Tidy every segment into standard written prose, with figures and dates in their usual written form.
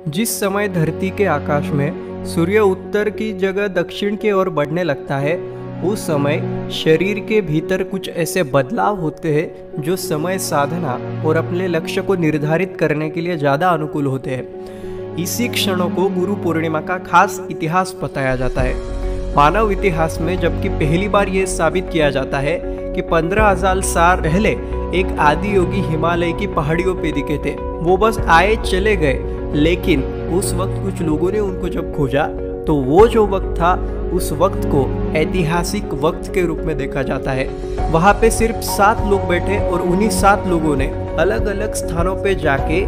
जिस समय धरती के आकाश में सूर्य उत्तर की जगह दक्षिण की ओर बढ़ने लगता है, उस समय शरीर के भीतर कुछ ऐसे बदलाव होते हैं जो समय साधना और अपने लक्ष्य को निर्धारित करने के लिए ज़्यादा अनुकूल होते हैं। इसी क्षणों को गुरु पूर्णिमा का खास इतिहास बताया जाता है। मानव इतिहास में जबकि पहली बार यह साबित किया जाता है कि 15,000 साल पहले एक आदि योगी हिमालय की पहाड़ियों पे दिखे थे। वो बस आए चले गए, लेकिन उस वक्त कुछ लोगों ने उनको जब खोजा तो वो जो वक्त था, उस वक्त को ऐतिहासिक वक्त के रूप में देखा जाता है। वहाँ पे सिर्फ 7 लोग बैठे और उन्हीं 7 लोगों ने अलग अलग स्थानों पे जाके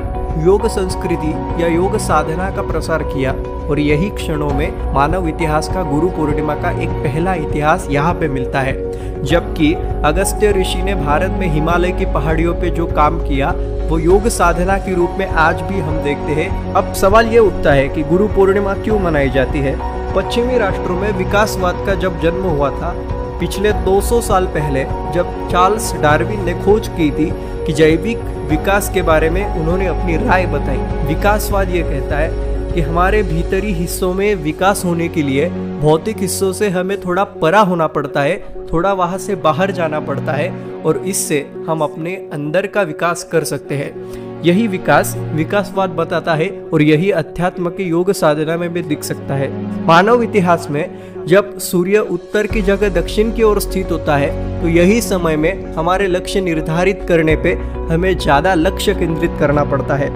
योग संस्कृति या योग साधना का प्रसार किया, और यही क्षणों में मानव इतिहास का गुरु पूर्णिमा का एक पहला इतिहास यहाँ पे मिलता है। जबकि अगस्त्य ऋषि ने भारत में हिमालय की पहाड़ियों पे जो काम किया वो योग साधना के रूप में आज भी हम देखते हैं। अब सवाल ये उठता है कि गुरु पूर्णिमा क्यों मनाई जाती है। पश्चिमी राष्ट्रों में विकासवाद का जब जन्म हुआ था पिछले 200 साल पहले, जब चार्ल्स डार्विन ने खोज की थी कि जैविक विकास के बारे में उन्होंने अपनी राय बताई। विकासवाद ये कहता है कि हमारे भीतरी हिस्सों में विकास होने के लिए भौतिक हिस्सों से हमें थोड़ा परा होना पड़ता है, थोड़ा वहाँ से बाहर जाना पड़ता है, और इससे हम अपने अंदर का विकास कर सकते हैं। यही विकासवाद बताता है, और यही अध्यात्म के योग साधना में भी दिख सकता है। मानव इतिहास में जब सूर्य उत्तर की जगह दक्षिण की ओर स्थित होता है तो यही समय में हमारे लक्ष्य निर्धारित करने पे हमें ज़्यादा लक्ष्य केंद्रित करना पड़ता है।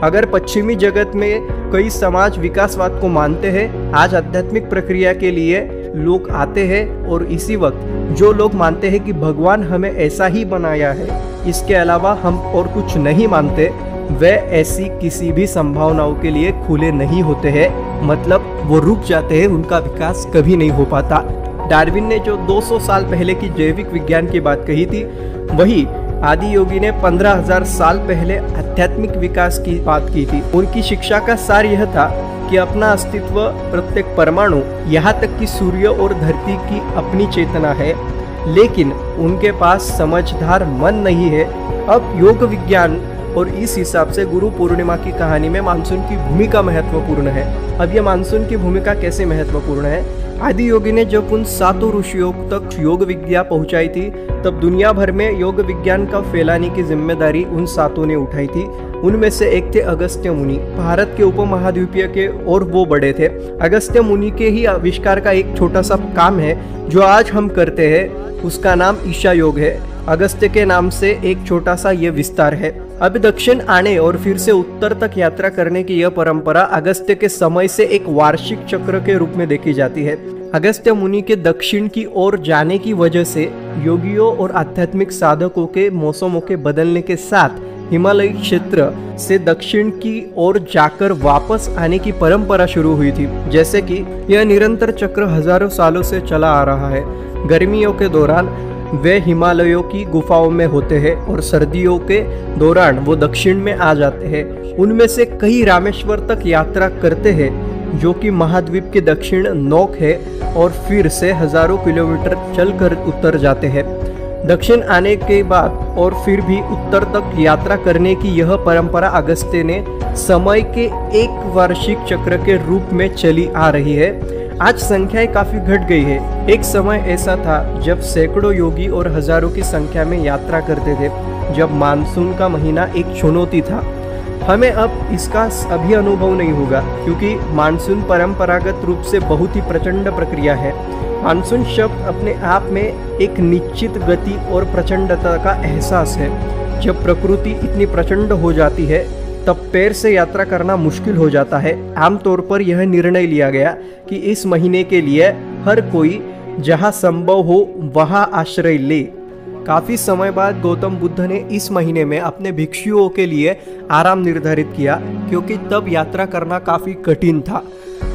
अगर पश्चिमी जगत में कई समाज विकासवाद को मानते हैं, आज आध्यात्मिक प्रक्रिया के लिए लोग आते हैं, और इसी वक्त जो लोग मानते हैं कि भगवान हमें ऐसा ही बनाया है, इसके अलावा हम और कुछ नहीं मानते, वे ऐसी किसी भी संभावनाओं के लिए खुले नहीं होते हैं। मतलब वो रुक जाते हैं, उनका विकास कभी नहीं हो पाता। डार्विन ने जो 200 साल पहले की जैविक विज्ञान की बात कही थी, वही आदि योगी ने 15,000 साल पहले आध्यात्मिक विकास की बात की थी। उनकी शिक्षा का सार यह था कि अपना अस्तित्व प्रत्येक परमाणु, यहाँ तक कि सूर्य और धरती की अपनी चेतना है, लेकिन उनके पास समझदार मन नहीं है। अब योग विज्ञान और इस हिसाब से गुरु पूर्णिमा की कहानी में मानसून की भूमिका महत्वपूर्ण है। अब यह मानसून की भूमिका कैसे महत्वपूर्ण है? आदि योगी ने जब उन 7 ऋषियों तक योग विद्या पहुंचाई थी, तब दुनिया भर में योग विज्ञान का फैलाने की जिम्मेदारी उन 7 ने उठाई थी। उनमें से एक थे अगस्त्य मुनि, भारत के उपमहाद्वीपीय के, और वो बड़े थे। अगस्त्य मुनि के ही आविष्कार का एक छोटा सा काम है जो आज हम करते हैं, उसका नाम ईशा योग है। अगस्त्य के नाम से एक छोटा सा ये विस्तार है। अब दक्षिण आने और फिर से उत्तर तक यात्रा करने की यह परंपरा अगस्त्य के समय से एक वार्षिक चक्र के रूप में देखी जाती है। अगस्त्य मुनि के दक्षिण की ओर जाने की वजह से योगियों और आध्यात्मिक साधकों के मौसमों के बदलने के साथ हिमालय क्षेत्र से दक्षिण की ओर जाकर वापस आने की परंपरा शुरू हुई थी। जैसे कि यह निरंतर चक्र हजारों सालों से चला आ रहा है। गर्मियों के दौरान वे हिमालयों की गुफाओं में होते हैं और सर्दियों के दौरान वो दक्षिण में आ जाते हैं। उनमें से कई रामेश्वर तक यात्रा करते हैं, जो कि महाद्वीप के दक्षिण नोक है, और फिर से हजारों किलोमीटर चलकर उतर जाते हैं। दक्षिण आने के बाद और फिर भी उत्तर तक यात्रा करने की यह परंपरा अगस्त्य ने समय के एक वार्षिक चक्र के रूप में चली आ रही है। आज संख्याएं काफी घट गई है। एक समय ऐसा था जब सैकड़ों योगी और हजारों की संख्या में यात्रा करते थे, जब मानसून का महीना एक चुनौती था। हमें अब इसका अभी अनुभव नहीं होगा, क्योंकि मानसून परंपरागत रूप से बहुत ही प्रचंड प्रक्रिया है। मानसून शब्द अपने आप में एक निश्चित गति और प्रचंडता का एहसास है। जब प्रकृति इतनी प्रचंड हो जाती है तब पैर से यात्रा करना मुश्किल हो जाता है। आमतौर पर यह निर्णय लिया गया कि इस महीने के लिए हर कोई जहां संभव हो वहां आश्रय ले। काफी समय बाद गौतम बुद्ध ने इस महीने में अपने भिक्षुओं के लिए आराम निर्धारित किया, क्योंकि तब यात्रा करना काफी कठिन था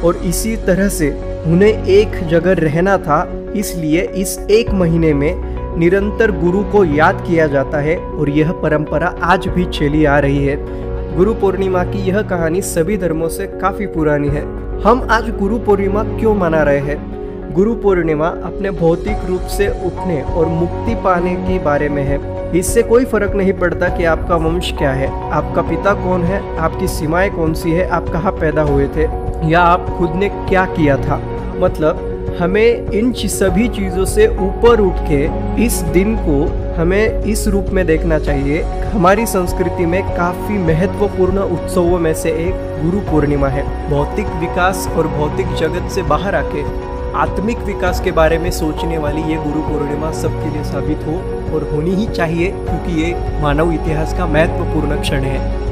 और इसी तरह से उन्हें एक जगह रहना था। इसलिए इस एक महीने में निरंतर गुरु को याद किया जाता है, और यह परंपरा आज भी चली आ रही है। गुरु पूर्णिमा की यह कहानी सभी धर्मों से काफी पुरानी है। हम आज गुरु पूर्णिमा क्यों मना रहे हैं? गुरु पूर्णिमा अपने भौतिक रूप से उठने और मुक्ति पाने के बारे में है। इससे कोई फर्क नहीं पड़ता कि आपका वंश क्या है, आपका पिता कौन है, आपकी सीमाएं कौन सी है, आप कहाँ पैदा हुए थे या आप खुद ने क्या किया था। मतलब हमें इन सभी चीज़ों से ऊपर उठ के इस दिन को हमें इस रूप में देखना चाहिए। हमारी संस्कृति में काफ़ी महत्वपूर्ण उत्सवों में से एक गुरु पूर्णिमा है। भौतिक विकास और भौतिक जगत से बाहर आके आत्मिक विकास के बारे में सोचने वाली ये गुरु पूर्णिमा सबके लिए साबित हो और होनी ही चाहिए, क्योंकि ये मानव इतिहास का महत्वपूर्ण क्षण है।